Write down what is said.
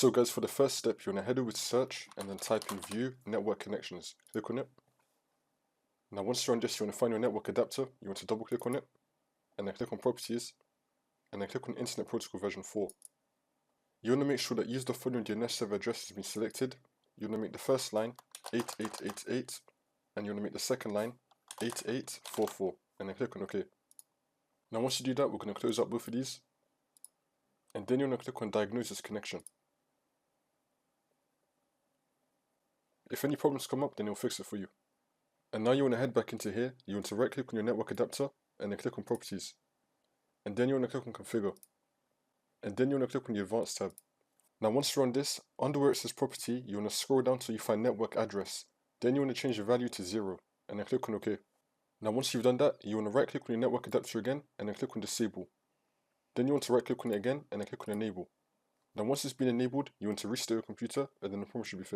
So guys, for the first step, you want to head over to search and then type in view network connections. Click on it. Now once you're on this, you want to find your network adapter. You want to double click on it and then click on properties and then click on Internet Protocol version 4. You want to make sure that use the following DNS server address has been selected. You want to make the first line 8888 and you want to make the second line 8844 and then click on OK. Now once you do that, we're going to close up both of these and then you want to click on diagnose this connection. If any problems come up, then it'll fix it for you. And now you want to head back into here. You want to right click on your network adapter and then click on properties. And then you want to click on configure. And then you want to click on the advanced tab. Now once you're on this, under where it says property, you want to scroll down till you find network address. Then you want to change the value to 0 and then click on OK. Now once you've done that, you want to right click on your network adapter again and then click on disable. Then you want to right click on it again and then click on enable. Now once it's been enabled, you want to restart your computer and then the problem should be fixed.